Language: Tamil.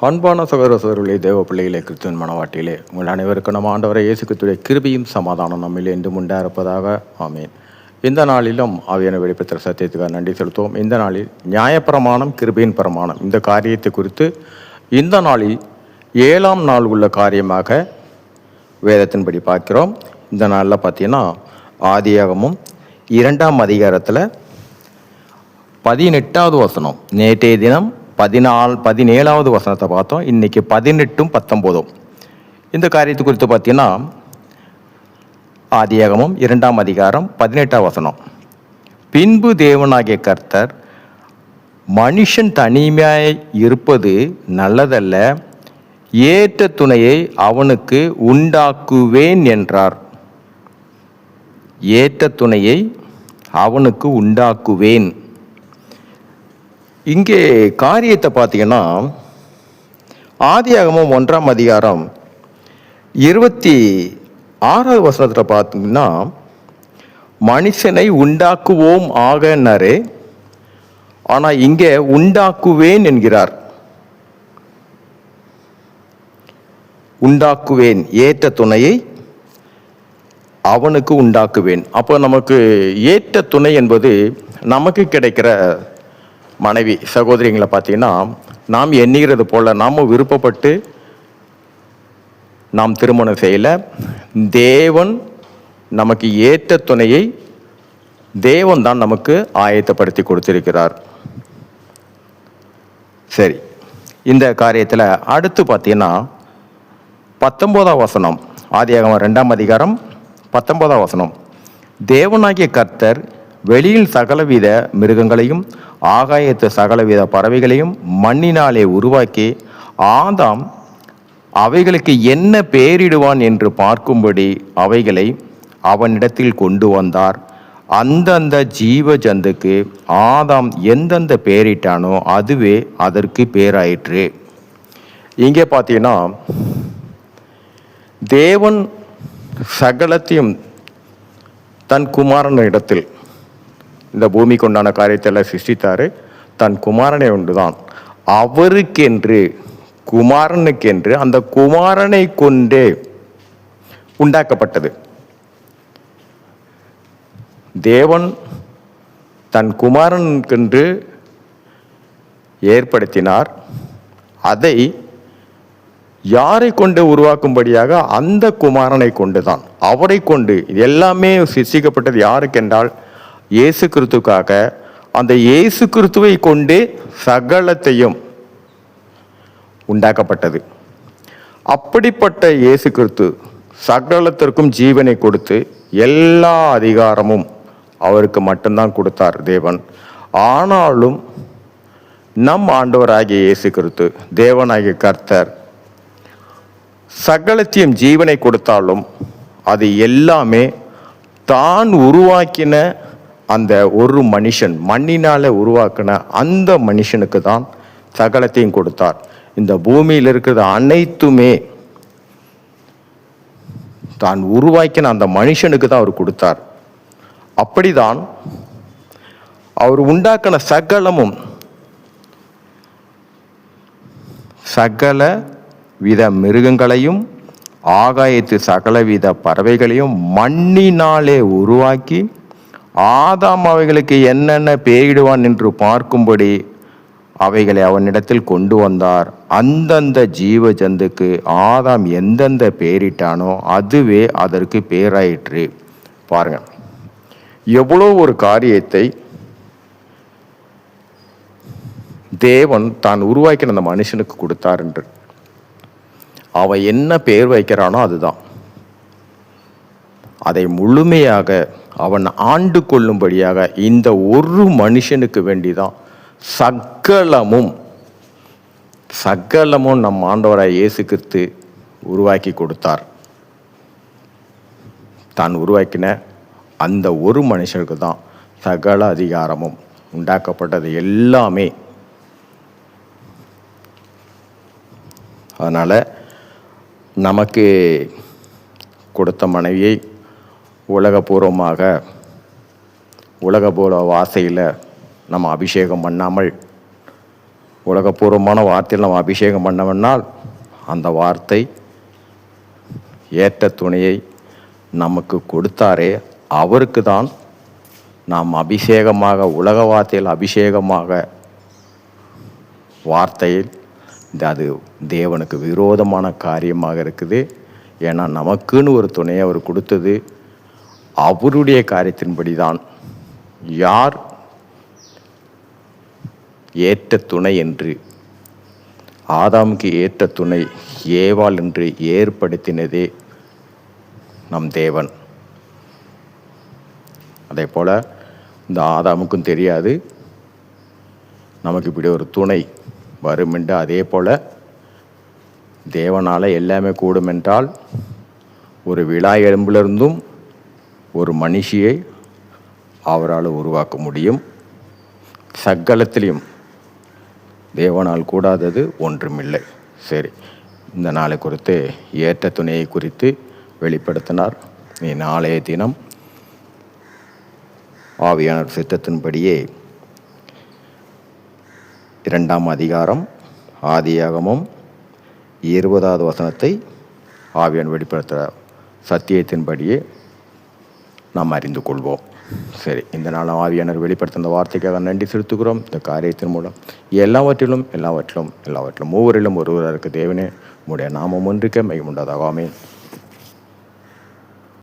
அன்பான சகோதர சகோதரர்களே, தேவ பிள்ளைகளே, கிறிஸ்துவின் மனவாட்டியிலே உங்கள் அனைவருக்கும் நம்ம ஆண்டவரை இயேசு கிறிஸ்துவின் கிருபையும் சமாதானம் நம்மில் என்றும் உண்டாயிருப்பதாக. ஆமீன். இந்த நாளிலும் ஆவியான வெளிப்படுத்துகிற சத்தியத்துக்காக நன்றி செலுத்துவோம். இந்த நாளில் நியாயப்பிரமாணம், கிருபையின் பிரமாணம், இந்த காரியத்தை குறித்து இந்த நாளில் 7ஆம் நாள் உள்ள காரியமாக வேதத்தின்படி பார்க்கிறோம். இந்த நாளில் பார்த்தீங்கன்னா ஆதியாகமும் 2ஆம் அதிகாரத்தில் 18வது வசனம், நேற்றைய தினம் 17வது வசனத்தை பார்த்தோம். இன்னைக்கு 18ம் 19ம் இந்த காரியத்தை குறித்து பார்த்தீங்கன்னா ஆதியாகமம் 2ஆம் அதிகாரம் 18ஆம் வசனம். பின்பு தேவனாகிய கர்த்தர், மனுஷன் தனிமையாய் இருப்பது நல்லதல்ல, ஏற்ற துணையை அவனுக்கு உண்டாக்குவேன் என்றார். ஏற்ற துணையை அவனுக்கு உண்டாக்குவேன். இங்கே காரியத்தை பார்த்தீங்கன்னா ஆதியாகமம் 1ஆம் அதிகாரம் 26வது வசனத்தில் பார்த்தீங்கன்னா மனுஷனை உண்டாக்குவோம் ஆகனாரே, ஆனால் இங்கே உண்டாக்குவேன் என்கிறார். உண்டாக்குவேன், ஏற்ற துணையை அவனுக்கு உண்டாக்குவேன். அப்போ நமக்கு ஏற்ற துணை என்பது நமக்கு கிடைக்கிற மனைவி சகோதரிங்களை பார்த்தீங்கன்னா, நாம் எண்ணுகிறது போல் நாம் விருப்பப்பட்டு நாம் திருமணம் செய்யலை. தேவன் நமக்கு ஏற்ற துணையை தேவன் தான் நமக்கு ஆயத்தப்படுத்தி கொடுத்திருக்கிறார். சரி, இந்த காரியத்தில் அடுத்து பார்த்தீங்கன்னா 19ஆம் வசனம், ஆதியாகமம் 2ஆம் அதிகாரம் 19ஆம் வசனம். தேவனாகிய கர்த்தர் வெளியில் சகலவித மிருகங்களையும் ஆகாயத்து சகலவித பறவைகளையும் மண்ணினாலே உருவாக்கி ஆதாம் அவைகளுக்கு என்ன பெயரிடுவான் என்று பார்க்கும்படி அவைகளை அவனிடத்தில் கொண்டு வந்தார். அந்தந்த ஜீவ ஜந்துக்கு ஆதாம் எந்தெந்த பெயரிட்டானோ அதுவே அதற்கு பேராயிற்று. இங்கே பார்த்தீங்கன்னா தேவன் சகலத்தையும் தன் குமாரன் இடத்தில், இந்த பூமிக்கு உண்டான காரியத்தை சிருஷ்டித்தாரு. தன் குமாரனை ஒன்றுதான் அவருக்கென்று, குமாரனுக்கென்று, அந்த குமாரனை கொண்டே உண்டாக்கப்பட்டது. தேவன் தன் குமாரனுக்கென்று ஏற்படுத்தினார். அதை யாரை கொண்டு உருவாக்கும்படியாக? அந்த குமாரனை கொண்டுதான், அவரை கொண்டு. இது எல்லாமே சிருஷ்டிக்கப்பட்டது யாருக்கென்றால் இயேசு கிறிஸ்துக்காக. அந்த இயேசு கிறிஸ்துவை கொண்டு சகலத்தையும் உண்டாக்கப்பட்டது. அப்படிப்பட்ட இயேசு கிறிஸ்து சகலத்திற்கும் ஜீவனை கொடுத்து எல்லா அதிகாரமும் அவருக்கு மட்டும்தான் கொடுத்தார் தேவன். ஆனாலும் நம் ஆண்டவராகிய இயேசு கிறிஸ்து, தேவனாகிய கர்த்தர் சகலத்தையும் ஜீவனை கொடுத்தாலும் அது எல்லாமே தான் உருவாக்கின அந்த ஒரு மனுஷன், மண்ணினால உருவாக்கின அந்த மனுஷனுக்கு தான் சகலத்தையும் கொடுத்தார். இந்த பூமியில் இருக்கிறது அனைத்துமே தான் உருவாக்கின அந்த மனுஷனுக்கு தான் அவர் கொடுத்தார். அப்படிதான் அவர் உண்டாக்கின சகலமும், சகல வித மிருகங்களையும் ஆகாயத்து சகலவித பறவைகளையும் மண்ணினாலே உருவாக்கி ஆதாம் அவைகளுக்கு என்னென்ன பெயரிடுவான் என்று பார்க்கும்படி அவைகளை அவனிடத்தில் கொண்டு வந்தார். அந்தந்த ஜீவ ஜந்துக்கு ஆதாம் எந்தெந்த பெயரிட்டானோ அதுவே அதற்கு பேராயிற்று. பாருங்க, எவ்வளோ ஒரு காரியத்தை தேவன் தான் உருவாக்கின அந்த மனுஷனுக்கு கொடுத்தார் என்று. அவன் என்ன பெயர் வைக்கிறானோ அதுதான். அதை முழுமையாக அவன் ஆண்டு கொள்ளும்படியாக இந்த ஒரு மனுஷனுக்கு வேண்டிதான் சகலமும் நம் ஆண்டவராய் இயேசு கிறிஸ்து உருவாக்கி கொடுத்தார். தான் உருவாக்கின அந்த ஒரு மனுஷனுக்கு தான் சகல அதிகாரமும் உண்டாக்கப்பட்டது எல்லாமே. அதனால் நமக்கு கொடுத்த மனைவியை உலகபூர்வமாக, உலகபூர்வ வாசையில் நம்ம அபிஷேகம் பண்ணாமல் உலகப்பூர்வமான வார்த்தையில் நம்ம அபிஷேகம் பண்ணவனால் அந்த வார்த்தை ஏற்ற துணையை நமக்கு கொடுத்தாரே, அவருக்கு தான் நாம் அபிஷேகமாக, உலக வார்த்தையில் அபிஷேகமாக வார்த்தையில் அது தேவனுக்கு விரோதமான காரியமாக இருக்குது. ஏன்னா நமக்குன்னு ஒரு துணையை அவர் கொடுத்தது அவருடைய காரியத்தின்படி தான். யார் ஏற்ற துணை என்று, ஆதாமுக்கு ஏற்ற துணை ஏவாள் என்று ஏற்படுத்தினதே நம் தேவன். அதே போல் இந்த ஆதாமுக்கும் தெரியாது நமக்கு இப்படி ஒரு துணை வரும் என்று. அதே போல் தேவனால் எல்லாமே கூடும் என்றால் ஒரு விழா எலும்பிலிருந்தும் ஒரு மனுஷியை அவரால் உருவாக்க முடியும். சகலத்திலையும் தேவனால் கூடாதது ஒன்றுமில்லை. சரி, இந்த நாளை குறித்து ஏற்ற துணையை குறித்து வெளிப்படுத்தினார். நீ நாளைய தினம் ஆவியானவர் சித்தத்தின்படியே 2ஆம் அதிகாரம் ஆதியாகமம் 20வது வசனத்தை ஆவியானவர் வெளிப்படுத்துகிற சத்தியத்தின்படியே நாம் அறிந்து கொள்வோம். சரி, இந்த நாள் ஆவியானவர் வெளிப்படுத்தின வார்த்தைக்காக நன்றி செலுத்துகிறோம். இந்த காரியத்தின் மூலம் எல்லாவற்றிலும் மூவரிலும் ஒருவராக இருக்க தேவனே, உம்முடைய நாமம் ஒன்றுக்கே மகிமை உண்டாதாக. ஆமென்.